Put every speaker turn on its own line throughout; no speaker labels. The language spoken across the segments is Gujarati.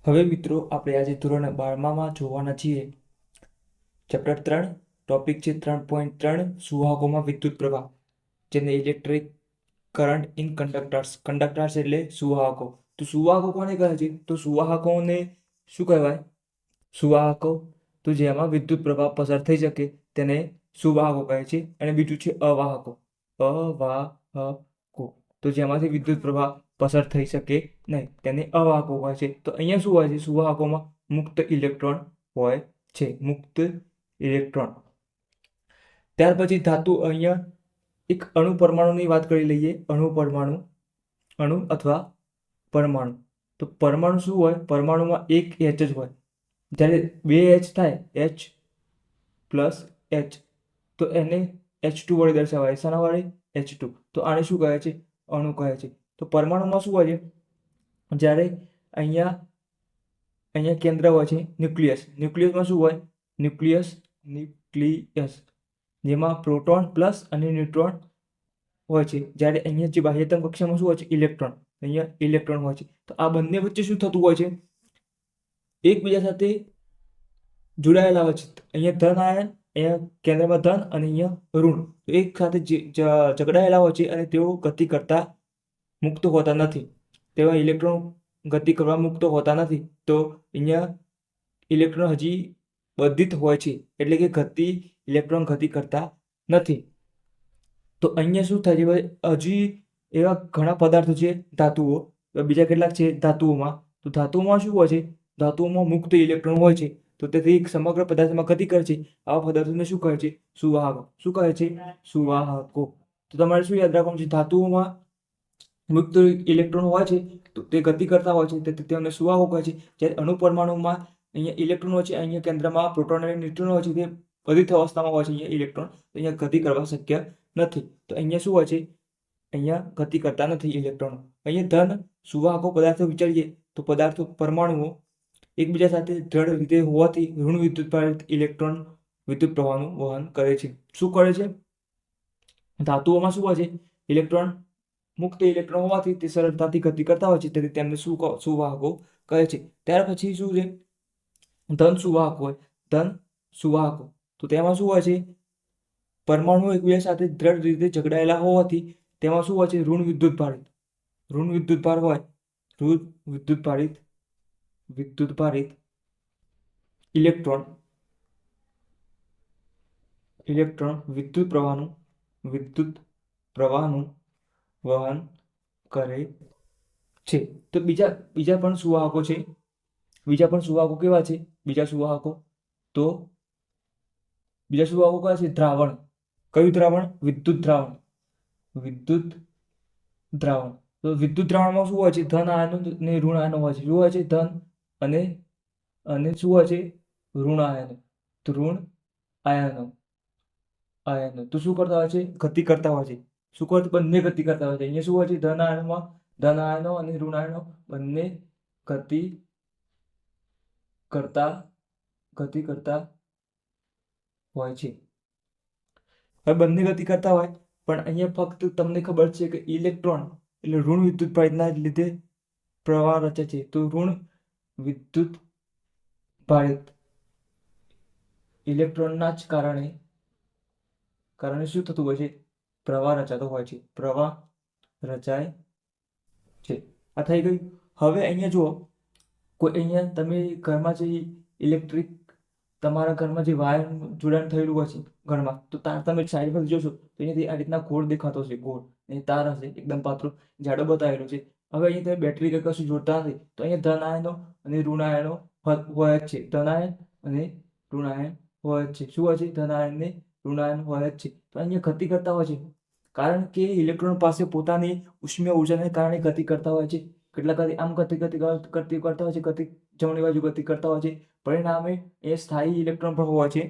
હવે મિત્રો આપણે આજે ધોરણ 12માં જોવાના છીએ ચેપ્ટર 3 ટોપિક છે 3.3 સુવાહકોમાં વિદ્યુત પ્રવાહ, જેને electric current in conductors. Conductors એટલે સુવાહકો. તો સુવાહકો કોને કહે છે? તો સુવાહકોને શું કહેવાય? સુવાહકો તો જેમાં વિદ્યુત પ્રવાહ પસાર થઈ શકે તેને સુવાહકો કહે છે. અને બીજું છે અવાહકો. અવાહકો તો જેમાંથી વિદ્યુત પ્રવાહ પસાર થઈ શકે નહીં તેને અવાહકો કહે છે. તો અહીંયા શું હોય છે? સુવાહકોમાં મુક્ત ઇલેક્ટ્રોન હોય છે. મુક્ત ઇલેક્ટ્રોન. ત્યાર પછી ધાતુ, અહીંયા એક અણુ પરમાણુની વાત કરી લઈએ. અણુ પરમાણુ, અણુ અથવા પરમાણુ. તો પરમાણુ શું હોય? પરમાણુમાં એક એચ જ હોય. જ્યારે બે એચ થાય, એચ પ્લસ એચ, તો એને H2 વડે દર્શાવાય. શાના વડે? H2. તો આને શું કહે છે? અણુ કહે છે. તો પરમાણુમાં શું હોય છે? જ્યારે અહીંયા અહીંયા કેન્દ્ર હોય છે ન્યુક્લિયસ. ન્યુક્લિયસમાં શું હોય? ન્યુક્લિયસ જેમાં પ્રોટોન પ્લસ અને ન્યુટ્રોન હોય છે. જ્યારે અહીંયા જે બાહ્યતમ કક્ષામાં શું હોય છે? ઇલેક્ટ્રોન. અહીંયા ઇલેક્ટ્રોન હોય છે. તો આ બંને વચ્ચે શું થતું હોય છે? એકબીજા સાથે જોડાયેલા હોય છે. અહીંયા ધન આયન, અહીંયા કેન્દ્રમાં ધન અને અહીંયા ઋણ, એક સાથે જકડાયેલા હોય છે અને તેઓ ગતિ કરતા મુક્ત હોતા નથી. તેવા ઇલેક્ટ્રોન ગતિ કરવા મુક્ત હોતા નથી. તો અહીંયા ઇલેક્ટ્રોન હજી બંધિત હોય છે, એટલે કે ઇલેક્ટ્રોન ગતિ કરતા નથી. તો અહીંયા શું થાય છે? હજી એવા ઘણા પદાર્થો છે, ધાતુઓ. બીજા કેટલાક છે ધાતુઓમાં. તો ધાતુઓમાં શું હોય છે? ધાતુઓમાં મુક્ત ઇલેક્ટ્રોન હોય છે. તો તેથી સમગ્ર પદાર્થમાં ગતિ કરે છે. આવા પદાર્થોને શું કહે છે? સુવાહકો. શું કહે છે? સુવાહકો. તો તમારે શું યાદ રાખવાનું છે? ધાતુઓમાં મુક્ત ઇલેક્ટ્રોન હોય છે, તો તે ગતિ કરતા હોય છે, તેથી તેમને સુવાહકો કહે છે. જ્યારે અણુ પરમાણુમાં અહીંયા ઇલેક્ટ્રોન હોય છે, અહીંયા કેન્દ્રમાં પ્રોટોન અને ન્યુટ્રોન હોય છે, તે બધી અવસ્થામાં હોય છે અહીંયા ઇલેક્ટ્રોન, તો અહીંયા ગતિ કરવા શક્ય નથી. તો અહીંયા શું હોય છે? અહીંયા ગતિ કરતા નથી ઇલેક્ટ્રોનો. અહીંયા ધન સુવાહકો પદાર્થો વિચારીએ તો પદાર્થો, પરમાણુઓ એકબીજા સાથે દ્રઢ રીતે હોવાથી ઋણ વિદ્યુત પ્રેરિત ઇલેક્ટ્રોન વિદ્યુત પ્રવાહનું વહન કરે છે. શું કરે છે? ધાતુઓમાં શું હોય છે? ઇલેક્ટ્રોન, મુક્ત ઇલેક્ટ્રોન હોવાથી તે સરળતાથી ગતિ કરતા હોય છે, તેથી તેમને સુવાહકો કહે છે. ત્યાર પછી શું છે? ધન સુવાહક હોય. ધન સુવાહકો તો તેમાં શું હોય છે? પરમાણુ એકબીજા સાથે દ્રઢ રીતે જકડાયેલા હોવાથી તેમાં શું હોય છે? ઋણ વિદ્યુત ભારિત. ઋણ વિદ્યુત ભાર હોય. ઋણ વિદ્યુત ભારિત ઇલેક્ટ્રોન વિદ્યુત પ્રવાહનું વહન કરે છે. તો બીજા પણ સુવાહકો છે. બીજા પણ સુવાહકો કેવા છે? બીજા સુવાહકો કયા છે? દ્રાવણ. કયું દ્રાવણ? વિદ્યુત દ્રાવણ. વિદ્યુત દ્રાવણ. તો વિદ્યુત દ્રાવણમાં શું હોય છે? ધન આયનો અને ઋણ આયનો હોય છે. શું હોય છે? ધન અને શું હોય છે? ઋણ આયનો. તો ઋણ આયનો તો શું કરતા હોય છે? ગતિ કરતા હોય છે. શું કરતા? બંને ગતિ કરતા હોય છે. અહીંયા શું હોય છે? ધન આયનો અને ઋણ આયનો બંને ગતિ કરતા હોય છે. હવે બંને ગતિ કરતા હોય, પણ અહીંયા ફક્ત તમને ખબર છે કે ઇલેક્ટ્રોન એટલે ઋણ વિદ્યુત ભારિતના લીધે પ્રવાહ રચે છે. તો ઋણ વિદ્યુત ભારિત ઇલેક્ટ્રોનના જ કારણે શું થતું હોય છે? પ્રવાહ રચાતો હોય છે. પ્રવાહ રચાય છે. આ થઈ ગયું. હવે અહીંયા જુઓ, કોઈ અહીંયા તમે ઘરમાં જે ઇલેક્ટ્રિક, તમારા ઘરમાં જે વાયર જોડાણ થયેલું હોય છે ઘરમાં, તો તાર તમે સાઈડ પર જોશો તો અહીંયાથી આ રીતના ગોળ દેખાતો હશે. ગોળ અહીં તાર હશે, એકદમ પાતળો જાડો બતાવેલો છે. હવે અહીં તમે બેટરી કે કશું જોડતા નથી, તો અહીંયા ધન આયનો અને ઋણ આયનો હોય જ છે. ધન આયન અને ઋણ આયન હોય જ છે. શું હોય છે? ધન આયન અને ઋણ આયન હોય જ છે. તો અહીંયા ગતિ કરતા હોય છે, કારણ કે ઇલેક્ટ્રોન પાસે પોતાની ઉષ્મીય ઉર્જાને કારણે ગતિ કરતા હોય છે. કેટલાક આમ ગતિ કરતા હોય છે, જમણી બાજુ ગતિ કરતા હોય છે. પરિણામે એ સ્થાયી ઇલેક્ટ્રોન પણ હોય છે.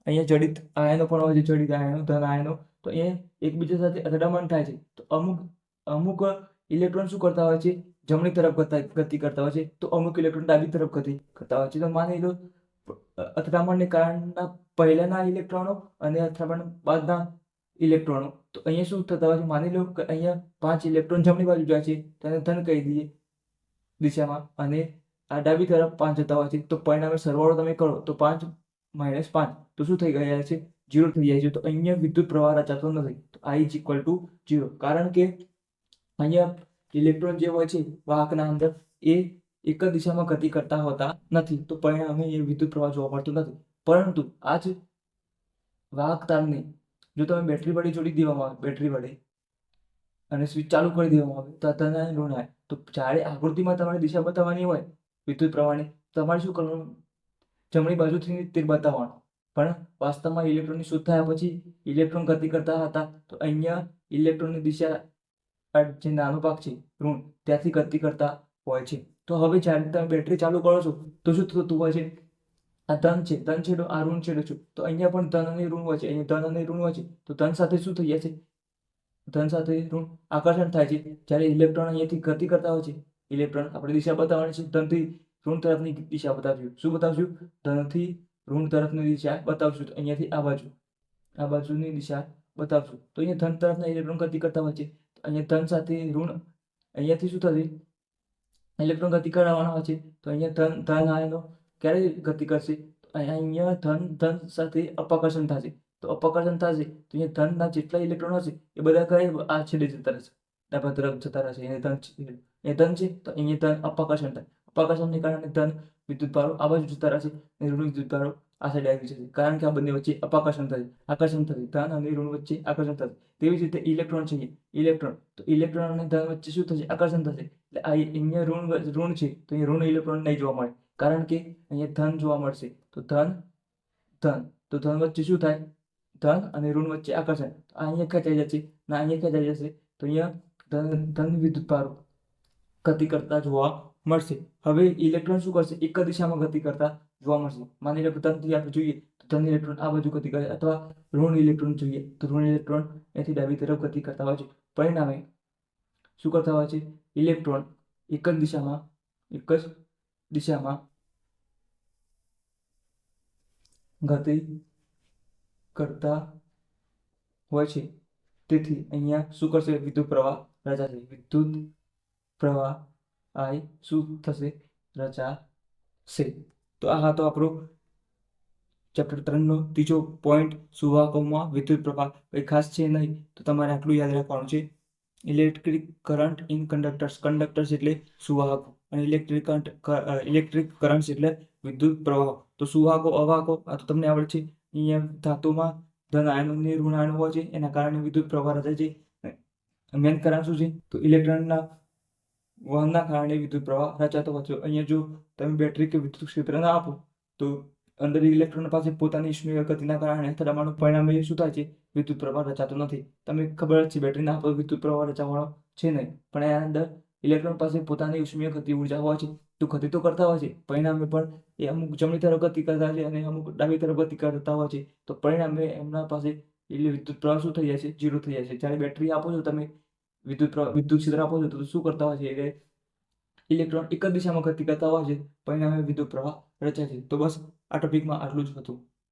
અહીંયા જડિત આયનો પણ હોય છે. જડિત આયનો, ધન આયનો. તો એ એકબીજા સાથે અથડામણ થાય છે. તો અમુક ઇલેક્ટ્રોન શું કરતા હોય છે? જમણી તરફ ગતિ કરતા હોય છે, તો અમુક ઇલેક્ટ્રોન ડાબી તરફ ગતિ કરતા હોય છે. તો માની લો અથડામણને કારણના પહેલાના ઇલેક્ટ્રોનો અને અથડામણ બાદના ઇલેક્ટ્રોનો, તો અહીંયા શું થતા હોય છે? માની લો કે અહીંયા 5 ઇલેક્ટ્રોન જમણી બાજુ જાય છે, તો એને ધન કહી દઈએ. દિશામાં અને આ ડાબી તરફ 5 જતા હોય છે, તો પરિણામે સરવાળો તમે કરો તો 5 - 5 તો શું થઈ ગયા છે? 0 થઈ જાય છે. તો અહીંયા વિદ્યુત પ્રવાહ રચાતો નથી. તો I = 0, કારણ કે અહીંયા ઇલેક્ટ્રોન જે હોય છે વાહકના અંદર એ એક જ દિશામાં ગતિ કરતા હોતા નથી, તો પરિણામે એ વિદ્યુત પ્રવાહ જોવા મળતો નથી. પરંતુ આ જ વાહક તારને જો તમે બેટરી વડે જોડી દેવામાં આવે, બેટરી વડે અને સ્વિચ ચાલુ કરી દેવામાં આવે તો ધન અને ઋણ આવે. તો જ્યારે આકૃતિમાં તમારે દિશા બતાવવાની હોય વિદ્યુત પ્રવાહની, તમારે શું કરવાનું? જમણી બાજુથી તીર બતાવવાનું. પણ વાસ્તવમાં ઇલેક્ટ્રોનની શોધ થયા પછી ઇલેક્ટ્રોન ગતિ કરતા હતા, તો અહીંયા ઇલેક્ટ્રોનની દિશા જે નાનો ભાગ છે ઋણ, ત્યાંથી ગતિ કરતા હોય છે. તો હવે જ્યારે તમે બેટરી ચાલુ કરો છો તો શું થતું હોય છે? આ ધન છે, ધન છેડો, આ ઋણ છેડો છે. તો અહીંયા પણ ધન અને ઋણ હોય છે, અહીંયા ધન અને ઋણ હોય છે. તો ધન સાથે શું થઈ જાય છે? ધન સાથે ઋણ આકર્ષણ થાય છે. જ્યારે ઇલેક્ટ્રોન અહીંયાથી ગતિ કરતા હોય છે, ઇલેક્ટ્રોન આપણે દિશા બતાવવાની છે, ધનથી ઋણ તરફની દિશા બતાવશું. શું બતાવશું? ધનથી ઋણ તરફની દિશા બતાવશું. તો અહીંયાથી આ બાજુની દિશા બતાવશું. તો અહીંયા ધન તરફના ઇલેક્ટ્રોન ગતિ કરતા હોય છે. તો અહીંયા ધન સાથે ઋણ, અહીંયાથી શું થશે? ઇલેક્ટ્રોન ગતિ કરાવવાના હોય છે. તો અહીંયા ધન આયનો ક્યારે ગતિ કરશે? તો અહીંયા ધન સાથે અપાકર્ષણ થશે. તો અપાકર્ષણ થશે તો અહીંયા ધનના જેટલા ઇલેક્ટ્રોન હશે એ બધા કઈ આ છેડે જતા રહેશે, ડાબા તરફ જતા રહેશે. એ ધન છે તો અહીંયા ધન અપાકર્ષણ થાય. અપાકર્ષણને કારણે ધન વિદ્યુત ભારો આ બાજુ જતા રહેશે અને ઋણ વિદ્યુત ભારો આ સાઈડ આવી જશે, કારણ કે આ બંને વચ્ચે અપાકર્ષણ થશે, આકર્ષણ થશે. ધન અને ઋણ વચ્ચે આકર્ષણ થશે. તેવી જ રીતે ઇલેક્ટ્રોન છે, ઇલેક્ટ્રોન અને ધન વચ્ચે શું થશે? આકર્ષણ થશે. એટલે આ અહીંયા ઋણ છે તો અહીંયા ઋણ ઇલેક્ટ્રોન નહીં જોવા મળે, કારણ કે અહીંયા ધન જોવા મળશે. તો ધન વચ્ચે શું થાય? ધન અને ઋણ વચ્ચે આકર્ષણ. તો અહીંયા ખેંચાઈ જશે ને અહીંયા ખેંચાઈ જશે. તો અહીંયા ધન વિદ્યુત ભારો ગતિ કરતા જોવા મળશે. હવે ઇલેક્ટ્રોન શું કરશે? એક જ દિશામાં ગતિ કરતા જોવા મળશે. માની લો કે ધનથી આપણે જોઈએ તો ધન ઇલેક્ટ્રોન આ બાજુ ગતિ કરે, અથવા ઋણ ઇલેક્ટ્રોન જોઈએ તો ઋણ ઇલેક્ટ્રોન એથી ડાબી તરફ ગતિ કરતા હોય છે. પરિણામે શું કરતા હોય છે? ઇલેક્ટ્રોન એક જ દિશામાં ગતિ કરતા હોય છે. તેથી અહીંયા શું કરશે? વિદ્યુત પ્રવાહ રચાશે. વિદ્યુત પ્રવાહ I શું થશે? રચાશે. તો આ હતો આપણો ચેપ્ટર 3નો ત્રીજો પોઈન્ટ, સુવાહકોમાં વિદ્યુત પ્રવાહ. કંઈ ખાસ છે નહીં, તો તમારે આટલું યાદ રાખવાનું છે. Electric current in conductors. Conductors એટલે સુવાહકો અને ઇલેક્ટ્રિક કરંટ્સ એટલે વિદ્યુત પ્રવાહ. તો સુવાહકો, અવાહકો આ તો તમને આવડે છે. અહીંયા ધાતુમાં ધન આયનો અને ઋણ આયનો હોય છે, એના કારણે વિદ્યુત પ્રવાહ રચાય છે. મેન કારણ શું છે? તો ઇલેક્ટ્રોનના વહનના કારણે વિદ્યુત પ્રવાહ રચાતો હોય છે. અહીંયા જો તમે બેટરી કે વિદ્યુત ક્ષેત્ર ના આપો તો અંદર ઇલેક્ટ્રોન પાસે પોતાની ઉષ્મીય ગતિના કારણે અથડામણનું પરિણામે શું થાય છે? વિદ્યુત પ્રવાહ રચાતો નથી. તમને ખબર જ છે બેટરી ના આપો વિદ્યુત પ્રવાહ રચાવવાનો છે નહીં, પણ એના અંદર ઇલેક્ટ્રોન પાસે પોતાની ઉષ્મીય ગતિ ઉર્જા હોય છે, તો ગતિ તો કરતા હોય છે. પરિણામે પણ એ અમુક જમણી તરફ ગતિ કરતા છે અને અમુક ડાબી તરફ ગતિ કરતા હોય છે. તો પરિણામે એમના પાસે વિદ્યુત પ્રવાહ શું થઈ જાય છે? 0 થઈ જાય છે. જ્યારે બેટરી આપો છો તમે, વિદ્યુત ક્ષેત્ર આપો છો તો શું કરતા હોય છે? એટલે ઇલેક્ટ્રોન એક જ દિશામાં ગતિ કરતા હોય છે, પરિણામે વિદ્યુત પ્રવાહ રચાય છે. તો બસ આ ટોપિકમાં આટલું જ હતું.